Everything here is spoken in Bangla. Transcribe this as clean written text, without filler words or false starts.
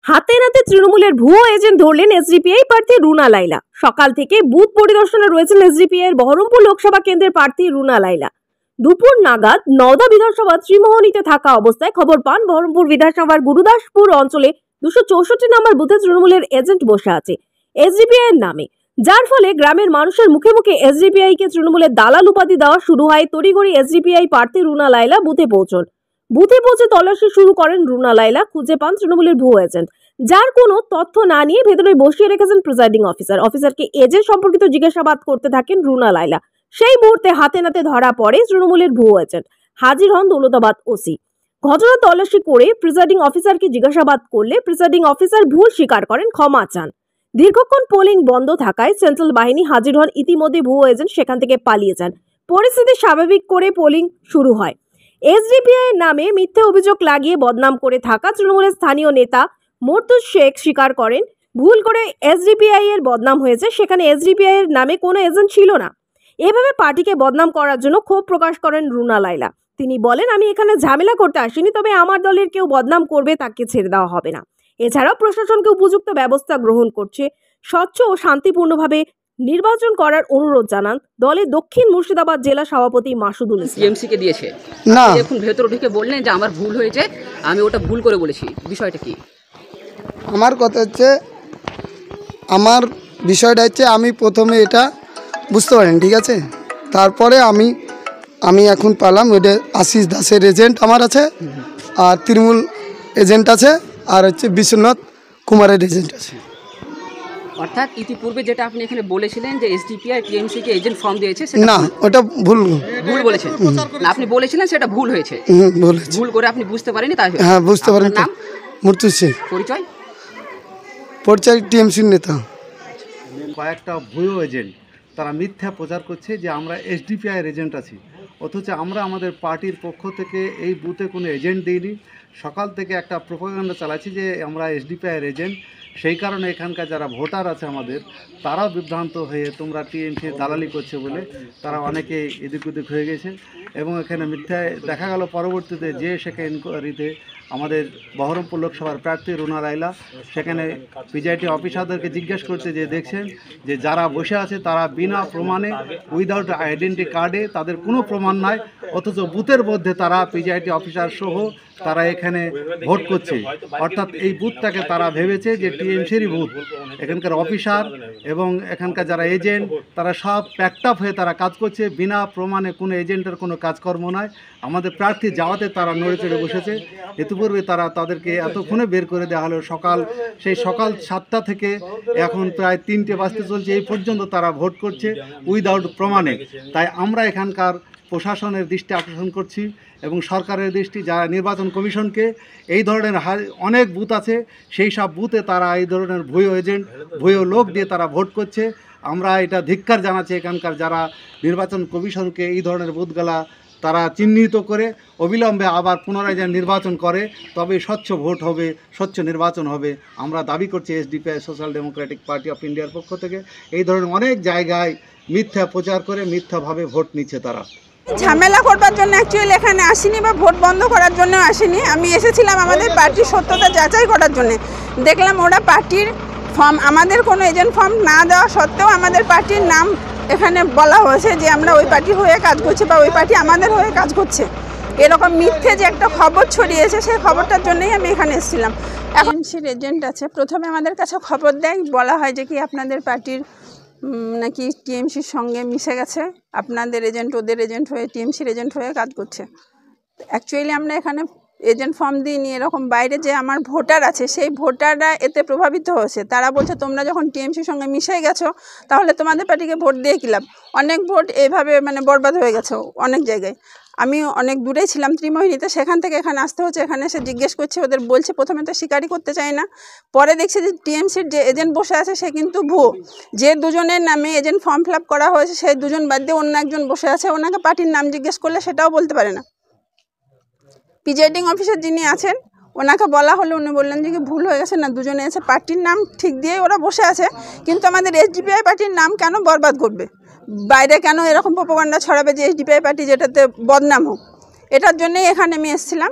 হাতে নাতে তৃণমূলের ভুয়ো এজেন্ট ধরলেন এসডিপিআই প্রার্থী রুনা লায়লা। সকাল থেকে বুথ পরিদর্শনে রয়েছেন এসডিপিআই এর বহরমপুর লোকসভা কেন্দ্রের প্রার্থী রুনা লায়লা। দুপুর নাগাদ নওদা বিধানসভা ত্রিমোহনীতে থাকা অবস্থায় খবর পান বহরমপুর বিধানসভার গুরুদাসপুর অঞ্চলে 264 নম্বর বুথে তৃণমূলের এজেন্ট বসে আছে এসডিপিআই এর নামে, যার ফলে গ্রামের মানুষের মুখে মুখে এসডিপিআই কে তৃণমূলের দালাল উপাধি দেওয়া শুরু হয়। তড়িঘড়ি এসডিপিআই প্রার্থী রুনা লায়লা বুথে পৌঁছে তল্লাশি শুরু করেন। রুনা লায়লা খুঁজে পান তৃণমূলের ভুয়ো এজেন্ট, যার কোনো তথ্য না নিয়ে ভেতরে বসিয়ে রেখেছেন প্রিজাইডিং অফিসারকে এজেন্ট সম্পর্কিত জিজ্ঞাসাবাদ করতে থাকেন রুনা লায়লা। সেই মুহূর্তে হাতে নাতে ধরা পড়ে তৃণমূলের ভুয়ো এজেন্ট। হাজির হন দৌলতাবাদ ওসি। ঘটনা তল্লাশি করে প্রিজাইডিং অফিসারকে জিজ্ঞাসাবাদ করলে প্রিজাইডিং অফিসার ভুল স্বীকার করেন, ক্ষমা চান। দীর্ঘক্ষণ পোলিং বন্ধ থাকায় সেন্ট্রাল বাহিনী হাজির হন। ইতিমধ্যে ভুয়ো এজেন্ট সেখান থেকে পালিয়ে যান। পরিস্থিতি স্বাভাবিক করে পোলিং শুরু হয়। এসডিপিআই নামে মিথ্যে অভিযোগ লাগিয়ে বদনাম করে থাকা তৃণমূলের স্থানীয় নেতা মর্তুজ শেখ স্বীকার করেন, ভুল করে এসডিপিআই এর বদনাম হয়েছে, সেখানে এসডিপিআই এর নামে কোনো এজেন্ট ছিল না। এভাবে পার্টিকে বদনাম করার জন্য ক্ষোভ প্রকাশ করেন রুনা লায়লা। তিনি বলেন, আমি এখানে ঝামেলা করতে আসিনি, তবে আমার দলের কেউ বদনাম করবে তাকে ছেড়ে দেওয়া হবে না। এছাড়াও প্রশাসনকে উপযুক্ত ব্যবস্থা গ্রহণ করছে, স্বচ্ছ ও শান্তিপূর্ণভাবে নির্বাচন করার অনুরোধ জানান দলের দক্ষিণ মুর্শিদাবাদ জেলা সভাপতি মাসুদুল ইসলাম। টিএমসি কে দিয়েছে না, এখন ভেতরে ঢুকে বললেন যে আমার ভুল হয়েছে, আমি ওটা ভুল করে বলেছি, বিষয়টা কি? আমার কথা হচ্ছে, আমার বিষয়টা হচ্ছে আমি প্রথমে এটা বুঝতে পারিনি, ঠিক আছে। তারপরে আমি এখন পেলাম ওটা আশিস দাসের এজেন্ট আমার আছে, আর তৃণমূল এজেন্ট আছে, আর হচ্ছে বিশ্বনাথ কুমারের এজেন্ট আছে। অর্থাৎ ইতিপূর্বে যেটা আপনি এখানে বলেছিলেন যে এসডিপিআই টিএমসি কে এজেন্ট ফর্ম দিয়েছে, না ওটা ভুল বলেছেন না, আপনি বলেছিলেন সেটা ভুল হয়েছে। ভুল করে আপনি বুঝতে পারেনি, তাই? হ্যাঁ, বুঝতে পারেন। নাম মর্তুজ শেখ। পরিচয় টিএমসির নেতা। কয়েকটা ভুয়ো এজেন্ট তারা মিথ্যা প্রচার করছে যে আমরা এসডিপিআই এর এজেন্ট আছি, অথচ আমরা আমাদের পার্টির পক্ষ থেকে এই বুথে কোনো এজেন্ট দিইনি। সকাল থেকে একটা প্রোপাগান্ডা চালাচ্ছি যে আমরা এসডিপিআই এর এজেন্ট। সেই কারণে এখানকার যারা ভোটার আছে আমাদের, তারাও বিভ্রান্ত হয়ে তোমরা টিএমসি দালালি করছে বলে তারা অনেকে এদিক ওদিক হয়ে গেছে। এবং এখানে মিথ্যায় দেখা গেল পরবর্তীতে যে সেখানে ইনকোয়ারিতে আমাদের বহরমপুর লোকসভার প্রার্থী রুনা লায়লা সেখানে পিজিআইটি অফিসারদেরকে জিজ্ঞেস করছে যে দেখছেন যে যারা বসে আছে তারা বিনা প্রমাণে উইদাউট আইডেন্টি কার্ডে, তাদের কোনো প্রমাণ নাই, অথচ বুথের মধ্যে তারা পিজিআইটি অফিসার সহ তারা এখানে ভোট করছে। অর্থাৎ এই বুথটাকে তারা ভেবেছে যে টিএমসিরই বুথ। এখানকার অফিসার এবং এখানকার যারা এজেন্ট তারা সব প্যাকড আপ হয়ে তারা কাজ করছে, বিনা প্রমাণে কোনো এজেন্টের কোনো কাজকর্ম নয়। আমাদের প্রার্থী যাওয়াতে তারা নড়ে চড়ে বসেছে। ইতিপূর্বে তাদেরকে এতক্ষণে বের করে দেওয়া হলো, সকাল 7টা থেকে এখন প্রায় 3টে বাজতে চলছে, এই পর্যন্ত তারা ভোট করছে উইদাউট প্রমাণে। তাই আমরা এখানকার প্রশাসনের দৃষ্টি আকর্ষণ করছি এবং সরকারের দৃষ্টি, যারা নির্বাচন কমিশনকে, এই ধরনের অনেক বুথ আছে, সেই সব বুথে তারা এই ধরনের ভুয়ো এজেন্ট, ভুয়ো লোক দিয়ে তারা ভোট করছে। আমরা এটা ধিক্কার জানাচ্ছি এখানকার যারা নির্বাচন কমিশনকে এই ধরনের বুথগুলা তারা চিহ্নিত করে অবিলম্বে আবার পুনরায় যেন নির্বাচন করে, তবে স্বচ্ছ ভোট হবে, স্বচ্ছ নির্বাচন হবে। আমরা দাবি করছি SDPI social Democratic party of ইন্ডিয়ার পক্ষ থেকে। এই ধরনের অনেক জায়গায় মিথ্যা প্রচার করে মিথ্যাভাবে ভোট নিচ্ছে তারা। ঝামেলা করবার জন্য অ্যাকচুয়ালি এখানে আসিনি, বা ভোট বন্ধ করার জন্য আসিনি। আমি এসেছিলাম আমাদের পার্টির সত্যতা যাচাই করার জন্য। দেখলাম ওরা পার্টির ফর্ম, আমাদের কোনো এজেন্ট ফর্ম না দেওয়া সত্ত্বেও আমাদের পার্টির নাম এখানে বলা হয়েছে যে আমরা ওই পার্টি হয়ে কাজ করছি, বা ওই পার্টি আমাদের হয়ে কাজ করছে। এরকম মিথ্যে যে একটা খবর ছড়িয়েছে, সেই খবরটার জন্যই আমি এখানে এসেছিলাম। এখন সে এজেন্ট আছে, প্রথমে আমাদের কাছে খবর দেয়, বলা হয় যে কি আপনাদের পার্টির নাকি টিএমসির সঙ্গে মিশে গেছে, আপনাদের এজেন্ট ওদের এজেন্ট হয়ে টিএমসির এজেন্ট হয়ে কাজ করছে। অ্যাকচুয়ালি আমরা এখানে এজেন্ট ফর্ম দিইনি। এরকম বাইরে যে আমার ভোটার আছে, সেই ভোটাররা এতে প্রভাবিত হয়েছে। তারা বলছে তোমরা যখন টিএমসির সঙ্গে মিশে গেছো, তাহলে তোমাদের পার্টিকে ভোট দিয়ে কী লাভ। অনেক ভোট এইভাবে বরবাদ হয়ে গেছে অনেক জায়গায়। আমি অনেক দূরেই ছিলাম ত্রিমোহিনীতে, সেখান থেকে এখানে আসতে হচ্ছে। এখানে এসে জিজ্ঞেস করছে, ওদের বলছে, প্রথমে তো স্বীকারই করতে চায় না। পরে দেখছি যে টিএমসির যে এজেন্ট বসে আছে সে কিন্তু ভুয়ো। যে দুজনের নামে এজেন্ট ফর্ম ফিল আপ করা হয়েছে, সেই দুজন বাদ দিয়ে অন্য একজন বসে আছে। ওনাকে পার্টির নাম জিজ্ঞেস করলে সেটাও বলতে পারে না। প্রিজাইডিং অফিসার যিনি আছেন, ওনাকে বলা হলো, উনি বললেন যে কি ভুল হয়ে গেছে, না দুজনে আছে, পার্টির নাম ঠিক দিয়ে ওরা বসে আছে, কিন্তু আমাদের এসডিপিআই পার্টির নাম কেন বরবাদ করবে, বাইরে কেন এরকম প্রোপাগান্ডা ছড়াবে যে এসডিপিআই পার্টি যেটাতে বদনাম হোক। এটার জন্যই এখানে আমি এসেছিলাম।